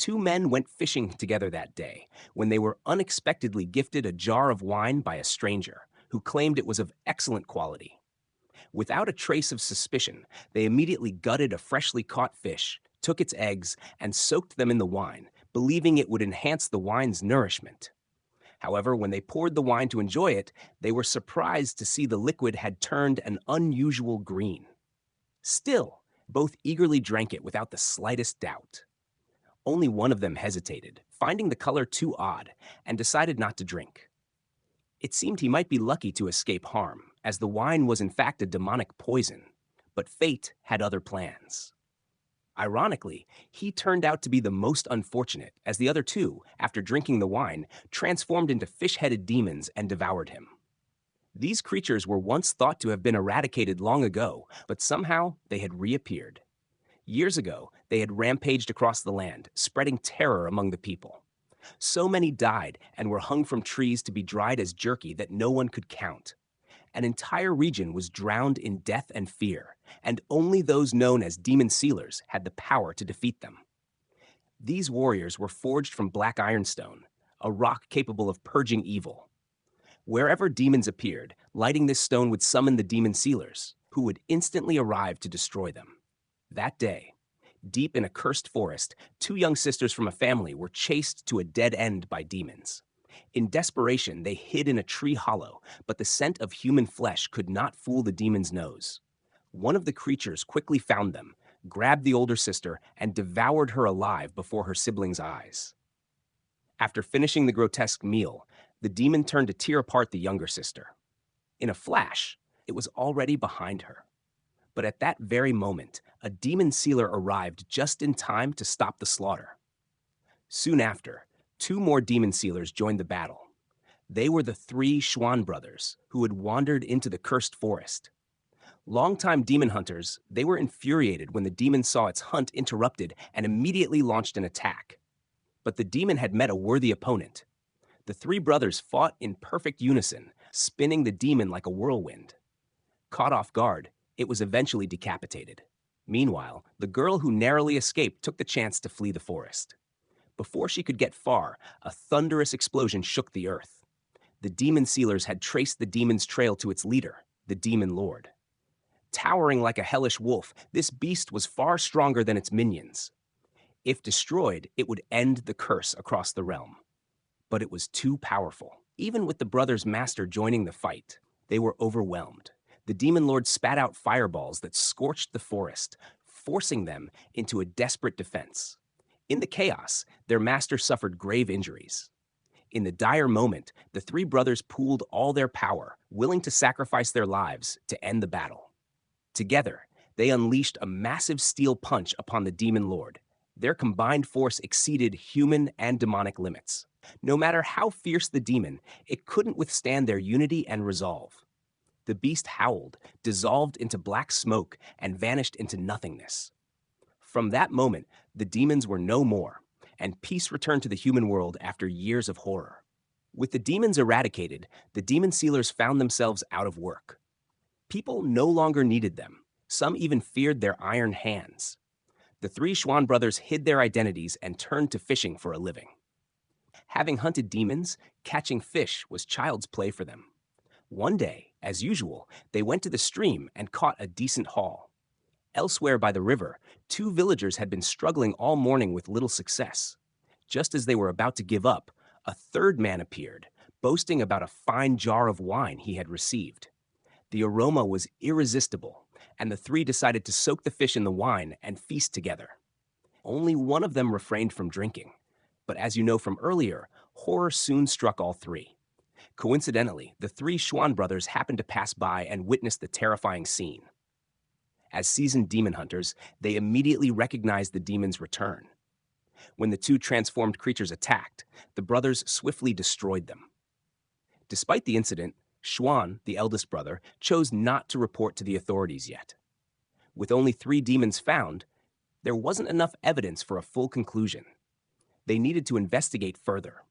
two men went fishing together that day when they were unexpectedly gifted a jar of wine by a stranger who claimed it was of excellent quality. Without a trace of suspicion, they immediately gutted a freshly caught fish, took its eggs, and soaked them in the wine, believing it would enhance the wine's nourishment. However, when they poured the wine to enjoy it, they were surprised to see the liquid had turned an unusual green. Still, both eagerly drank it without the slightest doubt. Only one of them hesitated, finding the color too odd, and decided not to drink. It seemed he might be lucky to escape harm, as the wine was in fact a demonic poison, but fate had other plans. Ironically, he turned out to be the most unfortunate, as the other two, after drinking the wine, transformed into fish-headed demons and devoured him. These creatures were once thought to have been eradicated long ago, but somehow they had reappeared. Years ago, they had rampaged across the land, spreading terror among the people. So many died and were hung from trees to be dried as jerky that no one could count. An entire region was drowned in death and fear, and only those known as demon sealers had the power to defeat them. These warriors were forged from black ironstone, a rock capable of purging evil. Wherever demons appeared, lighting this stone would summon the demon sealers, who would instantly arrive to destroy them. That day, deep in a cursed forest, two young sisters from a family were chased to a dead end by demons. In desperation, they hid in a tree hollow, but the scent of human flesh could not fool the demon's nose. One of the creatures quickly found them, grabbed the older sister, and devoured her alive before her siblings' eyes. After finishing the grotesque meal, the demon turned to tear apart the younger sister. In a flash, it was already behind her. But at that very moment, a demon sealer arrived just in time to stop the slaughter. Soon after, two more demon sealers joined the battle. They were the three Schwann brothers, who had wandered into the cursed forest. Longtime demon hunters, they were infuriated when the demon saw its hunt interrupted and immediately launched an attack. But the demon had met a worthy opponent. The three brothers fought in perfect unison, spinning the demon like a whirlwind. Caught off guard, it was eventually decapitated. Meanwhile, the girl who narrowly escaped took the chance to flee the forest. Before she could get far, a thunderous explosion shook the earth. The demon sealers had traced the demon's trail to its leader, the demon lord. Towering like a hellish wolf, this beast was far stronger than its minions. If destroyed, it would end the curse across the realm. But it was too powerful. Even with the brothers' master joining the fight, they were overwhelmed. The demon lord spat out fireballs that scorched the forest, forcing them into a desperate defense. In the chaos, their master suffered grave injuries. In the dire moment, the three brothers pooled all their power, willing to sacrifice their lives to end the battle. Together, they unleashed a massive steel punch upon the demon lord. Their combined force exceeded human and demonic limits. No matter how fierce the demon, it couldn't withstand their unity and resolve. The beast howled, dissolved into black smoke, and vanished into nothingness. From that moment, the demons were no more, and peace returned to the human world after years of horror. With the demons eradicated, the demon sealers found themselves out of work. People no longer needed them. Some even feared their iron hands. The three Schwann brothers hid their identities and turned to fishing for a living. Having hunted demons, catching fish was child's play for them. One day, as usual, they went to the stream and caught a decent haul. Elsewhere by the river, two villagers had been struggling all morning with little success. Just as they were about to give up, a third man appeared, boasting about a fine jar of wine he had received. The aroma was irresistible, and the three decided to soak the fish in the wine and feast together. Only one of them refrained from drinking. But as you know from earlier, horror soon struck all three. Coincidentally, the three Schwann brothers happened to pass by and witness the terrifying scene. As seasoned demon hunters, they immediately recognized the demon's return. When the two transformed creatures attacked, the brothers swiftly destroyed them. Despite the incident, Schwann, the eldest brother, chose not to report to the authorities yet. With only 3 demons found, there wasn't enough evidence for a full conclusion. They needed to investigate further.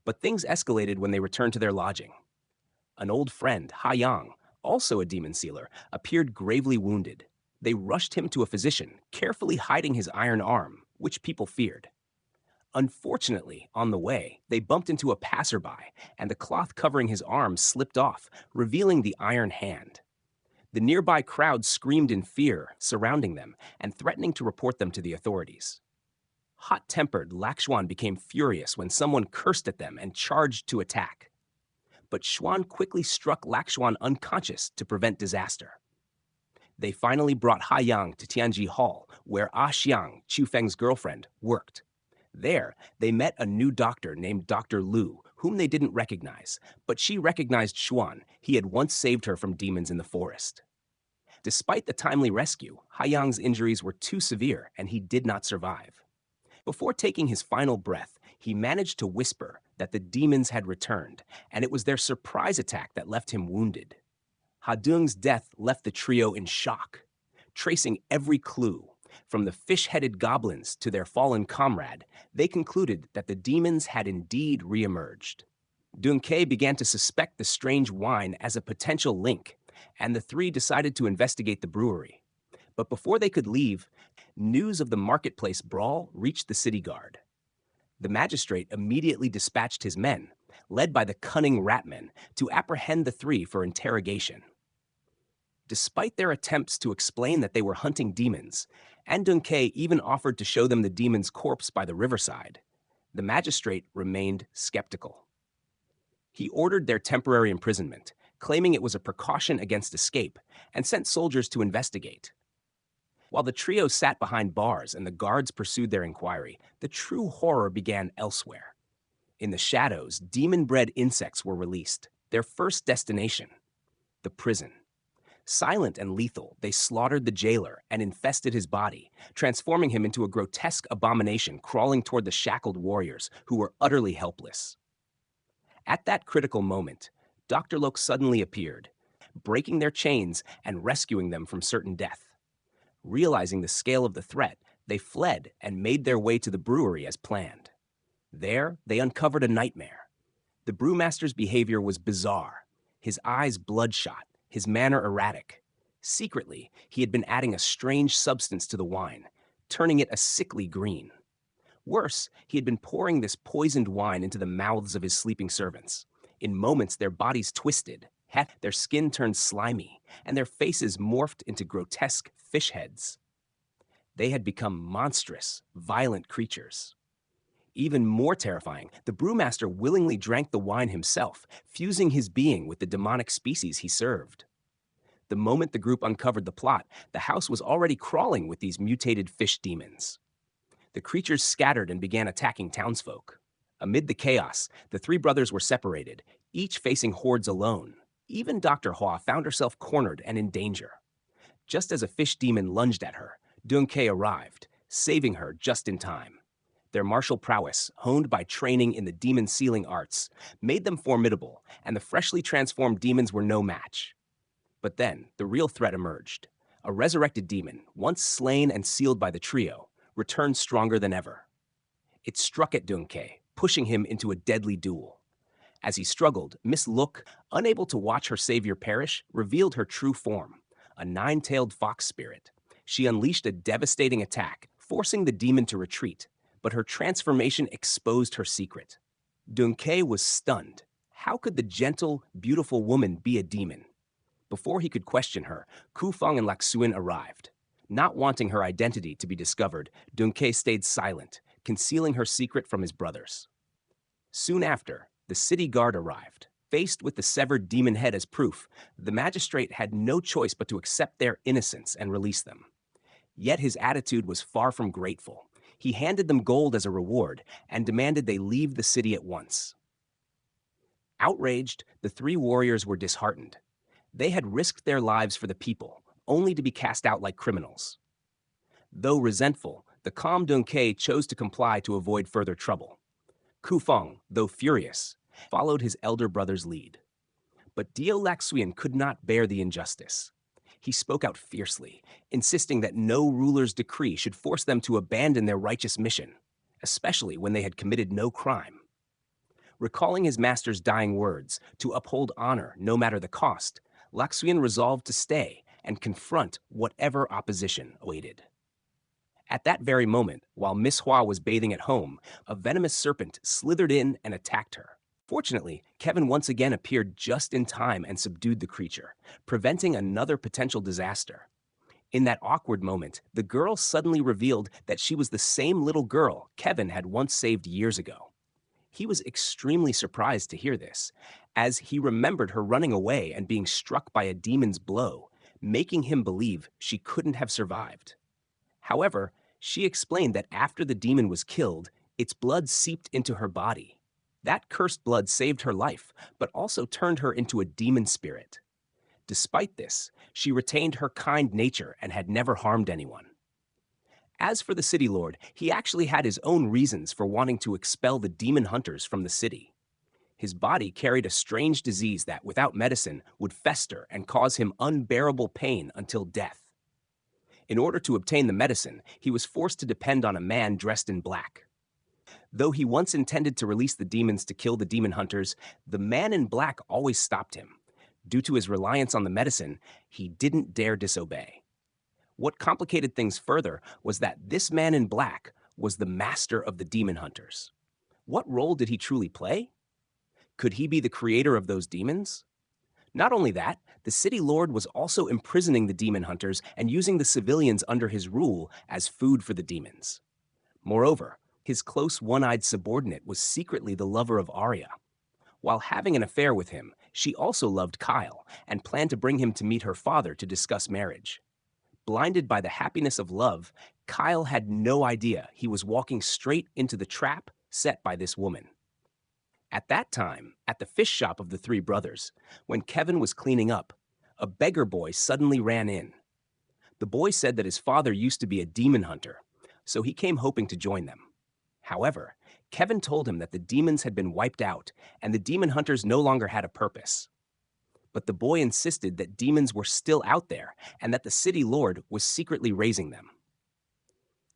But things escalated when they returned to their lodging. An old friend, Ha Yang, also a demon sealer, appeared gravely wounded. They rushed him to a physician, carefully hiding his iron arm, which people feared. Unfortunately, on the way, they bumped into a passerby, and the cloth covering his arms slipped off, revealing the iron hand. The nearby crowd screamed in fear, surrounding them and threatening to report them to the authorities. Hot-tempered, Lakshwan became furious when someone cursed at them and charged to attack. But Xuan quickly struck Lakshwan unconscious to prevent disaster. They finally brought Haiyang to Tianji Hall, where Ah Xiang, Chu Feng's girlfriend, worked. There, they met a new doctor named Dr. Lu, whom they didn't recognize, but she recognized Xuan. He had once saved her from demons in the forest. Despite the timely rescue, Haiyang's injuries were too severe and he did not survive. Before taking his final breath, he managed to whisper that the demons had returned, and it was their surprise attack that left him wounded. Hadung's death left the trio in shock. Tracing every clue, from the fish-headed goblins to their fallen comrade, they concluded that the demons had indeed re-emerged. Dun Ke began to suspect the strange wine as a potential link, and the three decided to investigate the brewery. But before they could leave, news of the marketplace brawl reached the city guard. The magistrate immediately dispatched his men, led by the cunning ratmen, to apprehend the three for interrogation. Despite their attempts to explain that they were hunting demons, and Dun Ke even offered to show them the demon's corpse by the riverside, the magistrate remained skeptical. He ordered their temporary imprisonment, claiming it was a precaution against escape, and sent soldiers to investigate. While the trio sat behind bars and the guards pursued their inquiry, the true horror began elsewhere. In the shadows, demon-bred insects were released, their first destination, the prison. Silent and lethal, they slaughtered the jailer and infested his body, transforming him into a grotesque abomination crawling toward the shackled warriors who were utterly helpless. At that critical moment, Dr. Lok suddenly appeared, breaking their chains and rescuing them from certain death. Realizing the scale of the threat, they fled and made their way to the brewery as planned. There, they uncovered a nightmare. The brewmaster's behavior was bizarre, his eyes bloodshot, his manner erratic. Secretly, he had been adding a strange substance to the wine, turning it a sickly green. Worse, he had been pouring this poisoned wine into the mouths of his sleeping servants. In moments, their bodies twisted, their skin turned slimy, and their faces morphed into grotesque fish heads. They had become monstrous, violent creatures. Even more terrifying, the brewmaster willingly drank the wine himself, fusing his being with the demonic species he served. The moment the group uncovered the plot, the house was already crawling with these mutated fish demons. The creatures scattered and began attacking townsfolk. Amid the chaos, the three brothers were separated, each facing hordes alone. Even Dr. Hua found herself cornered and in danger. Just as a fish demon lunged at her, Dun Ke arrived, saving her just in time. Their martial prowess, honed by training in the demon sealing arts, made them formidable, and the freshly transformed demons were no match. But then, the real threat emerged. A resurrected demon, once slain and sealed by the trio, returned stronger than ever. It struck at Dun Ke, pushing him into a deadly duel. As he struggled, Miss Look, unable to watch her savior perish, revealed her true form, a nine-tailed fox spirit. She unleashed a devastating attack, forcing the demon to retreat, but her transformation exposed her secret. Dun Ke was stunned. How could the gentle, beautiful woman be a demon? Before he could question her, Ku Feng and Laksuin arrived. Not wanting her identity to be discovered, Dun Ke stayed silent, concealing her secret from his brothers. Soon after, the city guard arrived. Faced with the severed demon head as proof, the magistrate had no choice but to accept their innocence and release them. Yet his attitude was far from grateful. He handed them gold as a reward and demanded they leave the city at once. Outraged, the three warriors were disheartened. They had risked their lives for the people, only to be cast out like criminals. Though resentful, the calm Dun Ke chose to comply to avoid further trouble. Ku Feng, though furious, followed his elder brother's lead. But Dio Laksuian could not bear the injustice. He spoke out fiercely, insisting that no ruler's decree should force them to abandon their righteous mission, especially when they had committed no crime. Recalling his master's dying words, to uphold honor no matter the cost, Laksuian resolved to stay and confront whatever opposition awaited. At that very moment, while Miss Hua was bathing at home, a venomous serpent slithered in and attacked her. Fortunately, Kevin once again appeared just in time and subdued the creature, preventing another potential disaster. In that awkward moment, the girl suddenly revealed that she was the same little girl Kevin had once saved years ago. He was extremely surprised to hear this, as he remembered her running away and being struck by a demon's blow, making him believe she couldn't have survived. However, she explained that after the demon was killed, its blood seeped into her body. That cursed blood saved her life, but also turned her into a demon spirit. Despite this, she retained her kind nature and had never harmed anyone. As for the city lord, he actually had his own reasons for wanting to expel the demon hunters from the city. His body carried a strange disease that, without medicine, would fester and cause him unbearable pain until death. In order to obtain the medicine, he was forced to depend on a man dressed in black. Though he once intended to release the demons to kill the demon hunters, the man in black always stopped him. Due to his reliance on the medicine, he didn't dare disobey. What complicated things further was that this man in black was the master of the demon hunters. What role did he truly play? Could he be the creator of those demons? Not only that, the city lord was also imprisoning the demon hunters and using the civilians under his rule as food for the demons. Moreover, his close one-eyed subordinate was secretly the lover of Arya. While having an affair with him, she also loved Kyle and planned to bring him to meet her father to discuss marriage. Blinded by the happiness of love, Kyle had no idea he was walking straight into the trap set by this woman. At that time, at the fish shop of the three brothers, when Kevin was cleaning up, a beggar boy suddenly ran in. The boy said that his father used to be a demon hunter, so he came hoping to join them. However, Kevin told him that the demons had been wiped out and the demon hunters no longer had a purpose. But the boy insisted that demons were still out there and that the city lord was secretly raising them.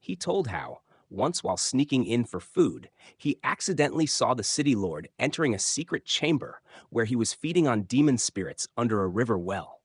He told how, once while sneaking in for food, he accidentally saw the city lord entering a secret chamber where he was feeding on demon spirits under a river well.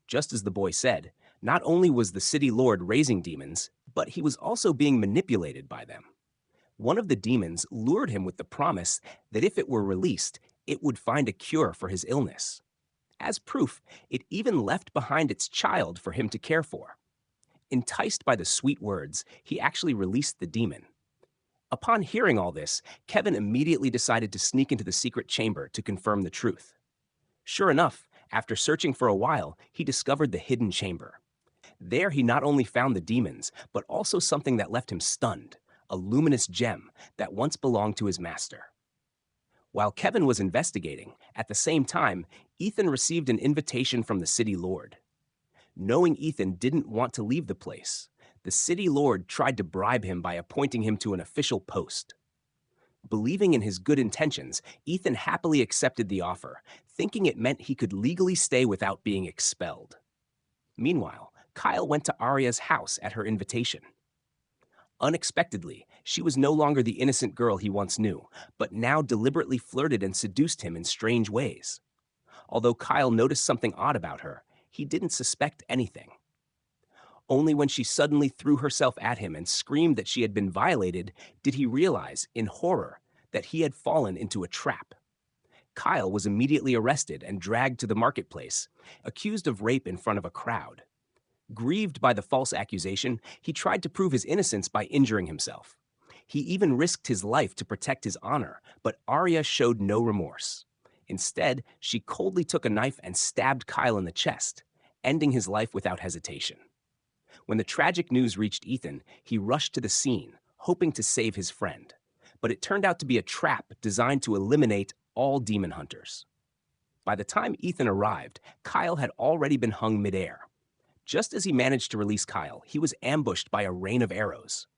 Just as the boy said, not only was the city lord raising demons, but he was also being manipulated by them. One of the demons lured him with the promise that if it were released, it would find a cure for his illness. As proof, it even left behind its child for him to care for. Enticed by the sweet words, he actually released the demon. Upon hearing all this, Kevin immediately decided to sneak into the secret chamber to confirm the truth. Sure enough, after searching for a while, he discovered the hidden chamber. There he not only found the demons, but also something that left him stunned, a luminous gem that once belonged to his master. While Kevin was investigating, at the same time, Ethan received an invitation from the city lord. Knowing Ethan didn't want to leave the place, the city lord tried to bribe him by appointing him to an official post. Believing in his good intentions, Ethan happily accepted the offer, thinking it meant he could legally stay without being expelled. Meanwhile, Kyle went to Arya's house at her invitation. Unexpectedly, she was no longer the innocent girl he once knew, but now deliberately flirted and seduced him in strange ways. Although Kyle noticed something odd about her, he didn't suspect anything. Only when she suddenly threw herself at him and screamed that she had been violated did he realize, in horror, that he had fallen into a trap. Kyle was immediately arrested and dragged to the marketplace, accused of rape in front of a crowd. Grieved by the false accusation, he tried to prove his innocence by injuring himself. He even risked his life to protect his honor, but Arya showed no remorse. Instead, she coldly took a knife and stabbed Kyle in the chest, ending his life without hesitation. When the tragic news reached Ethan, he rushed to the scene, hoping to save his friend. But it turned out to be a trap designed to eliminate all demon hunters. By the time Ethan arrived, Kyle had already been hung midair. Just as he managed to release Kyle, he was ambushed by a rain of arrows.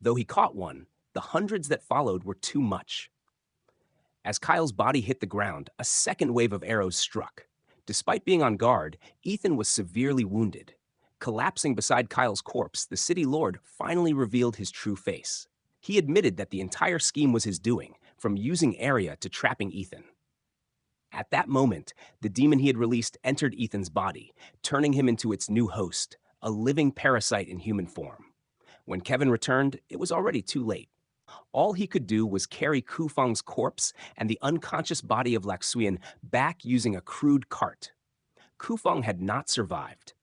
Though he caught one, the hundreds that followed were too much. As Kyle's body hit the ground, a second wave of arrows struck. Despite being on guard, Ethan was severely wounded. Collapsing beside Kyle's corpse, the city lord finally revealed his true face. He admitted that the entire scheme was his doing, from using Arya to trapping Ethan. At that moment, the demon he had released entered Ethan's body, turning him into its new host, a living parasite in human form. When Kevin returned, it was already too late. All he could do was carry Kufang's corpse and the unconscious body of Laxuan back using a crude cart. Kufang had not survived.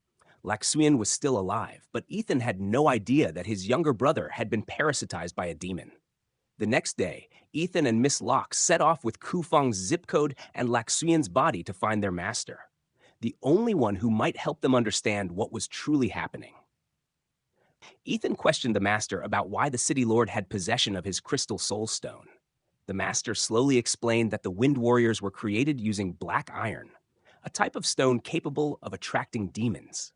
Laxuan was still alive, but Ethan had no idea that his younger brother had been parasitized by a demon. The next day, Ethan and Miss Locke set off with Kufang's zip code and Laxuan's body to find their master, the only one who might help them understand what was truly happening. Ethan questioned the master about why the city lord had possession of his crystal soul stone. The master slowly explained that the Wind Warriors were created using black iron, a type of stone capable of attracting demons.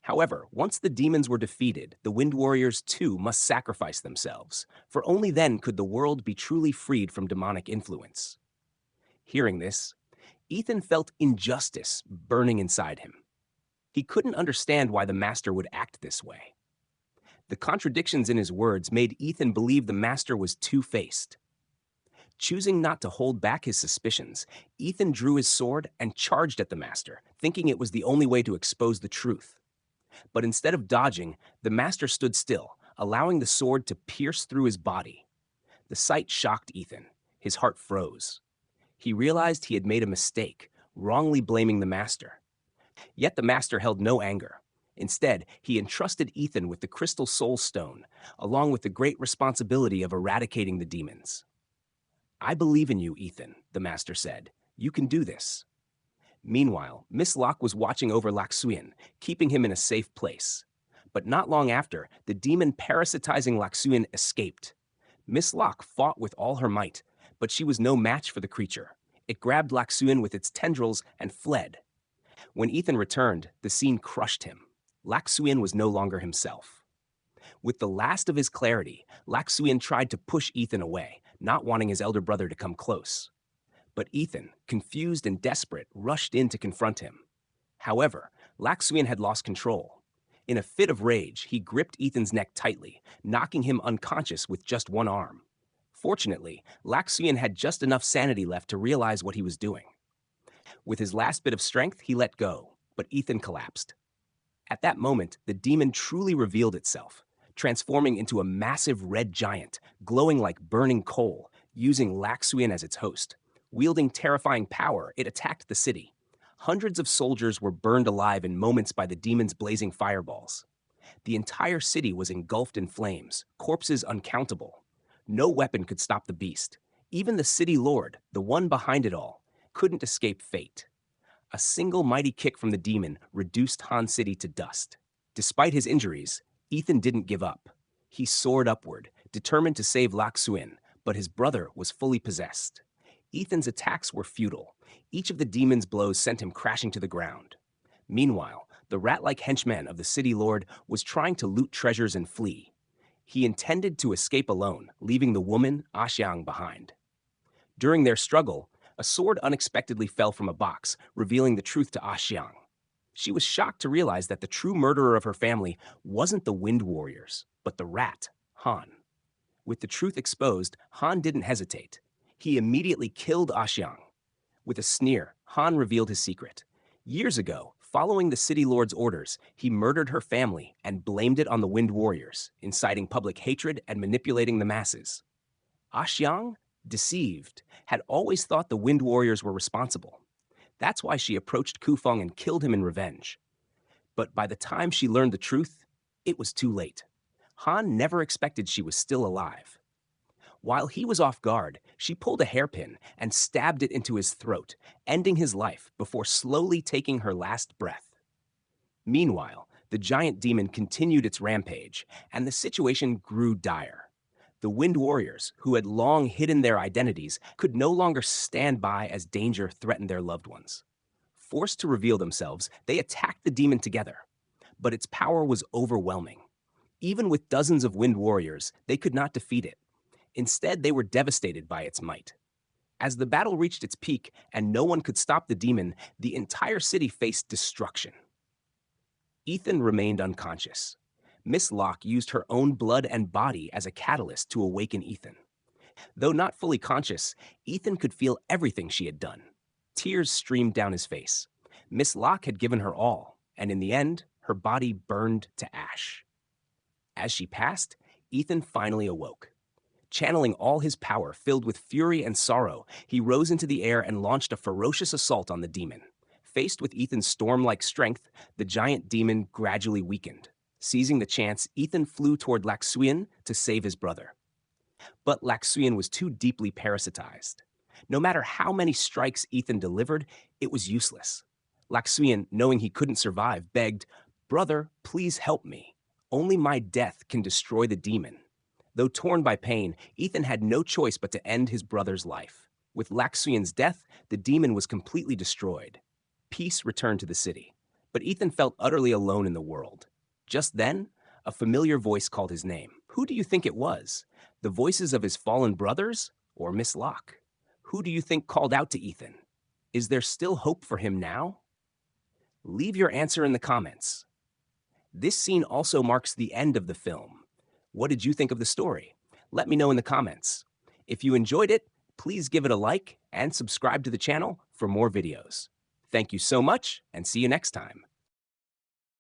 However, once the demons were defeated, the Wind Warriors too must sacrifice themselves, for only then could the world be truly freed from demonic influence. Hearing this, Ethan felt injustice burning inside him. He couldn't understand why the master would act this way. The contradictions in his words made Ethan believe the master was two-faced. Choosing not to hold back his suspicions, Ethan drew his sword and charged at the master, thinking it was the only way to expose the truth. But instead of dodging, the master stood still, allowing the sword to pierce through his body. The sight shocked Ethan. His heart froze. He realized he had made a mistake, wrongly blaming the master. Yet the master held no anger. Instead, he entrusted Ethan with the Crystal Soul Stone, along with the great responsibility of eradicating the demons. "I believe in you, Ethan," the master said. "You can do this." Meanwhile, Miss Locke was watching over Laxuan, keeping him in a safe place. But not long after, the demon parasitizing Laxuan escaped. Miss Locke fought with all her might, but she was no match for the creature. It grabbed Laxuan with its tendrils and fled. When Ethan returned, the scene crushed him. Laxuan was no longer himself. With the last of his clarity, Laxuan tried to push Ethan away, not wanting his elder brother to come close. But Ethan, confused and desperate, rushed in to confront him. However, Laxuan had lost control. In a fit of rage, he gripped Ethan's neck tightly, knocking him unconscious with just one arm. Fortunately, Laxuan had just enough sanity left to realize what he was doing. With his last bit of strength, he let go, but Ethan collapsed. At that moment, the demon truly revealed itself, transforming into a massive red giant, glowing like burning coal, using Laxuan as its host. Wielding terrifying power, it attacked the city. Hundreds of soldiers were burned alive in moments by the demon's blazing fireballs. The entire city was engulfed in flames, corpses uncountable. No weapon could stop the beast. Even the city lord, the one behind it all, couldn't escape fate. A single mighty kick from the demon reduced Han City to dust. Despite his injuries, Ethan didn't give up. He soared upward, determined to save Laxuan, but his brother was fully possessed. Ethan's attacks were futile. Each of the demon's blows sent him crashing to the ground. Meanwhile, the rat-like henchman of the city lord was trying to loot treasures and flee. He intended to escape alone, leaving the woman, Xiang, behind. During their struggle, a sword unexpectedly fell from a box, revealing the truth to Xiang. She was shocked to realize that the true murderer of her family wasn't the Wind Warriors, but the rat, Han. With the truth exposed, Han didn't hesitate. He immediately killed Xiang. With a sneer, Han revealed his secret. Years ago, following the city lord's orders, he murdered her family and blamed it on the Wind Warriors, inciting public hatred and manipulating the masses. Xiang, deceived, had always thought the Wind Warriors were responsible. That's why she approached Kufang and killed him in revenge. But by the time she learned the truth, it was too late. Han never expected she was still alive. While he was off guard, she pulled a hairpin and stabbed it into his throat, ending his life before slowly taking her last breath. Meanwhile, the giant demon continued its rampage, and the situation grew dire. The Wind Warriors, who had long hidden their identities, could no longer stand by as danger threatened their loved ones. Forced to reveal themselves, they attacked the demon together. But its power was overwhelming. Even with dozens of Wind Warriors, they could not defeat it. Instead, they were devastated by its might. As the battle reached its peak and no one could stop the demon, the entire city faced destruction. Ethan remained unconscious. Miss Locke used her own blood and body as a catalyst to awaken Ethan. Though not fully conscious, Ethan could feel everything she had done. Tears streamed down his face. Miss Locke had given her all, and in the end, her body burned to ash. As she passed, Ethan finally awoke. Channeling all his power, filled with fury and sorrow, he rose into the air and launched a ferocious assault on the demon. Faced with Ethan's storm-like strength, the giant demon gradually weakened. Seizing the chance, Ethan flew toward Laxuyan to save his brother. But Laxuyan was too deeply parasitized. No matter how many strikes Ethan delivered, it was useless. Laxuyan, knowing he couldn't survive, begged, "Brother, please help me. Only my death can destroy the demon." Though torn by pain, Ethan had no choice but to end his brother's life. With Laxuyan's death, the demon was completely destroyed. Peace returned to the city, but Ethan felt utterly alone in the world. Just then, a familiar voice called his name. Who do you think it was? The voices of his fallen brothers or Miss Locke? Who do you think called out to Ethan? Is there still hope for him now? Leave your answer in the comments. This scene also marks the end of the film. What did you think of the story? Let me know in the comments. If you enjoyed it, please give it a like and subscribe to the channel for more videos. Thank you so much, and see you next time.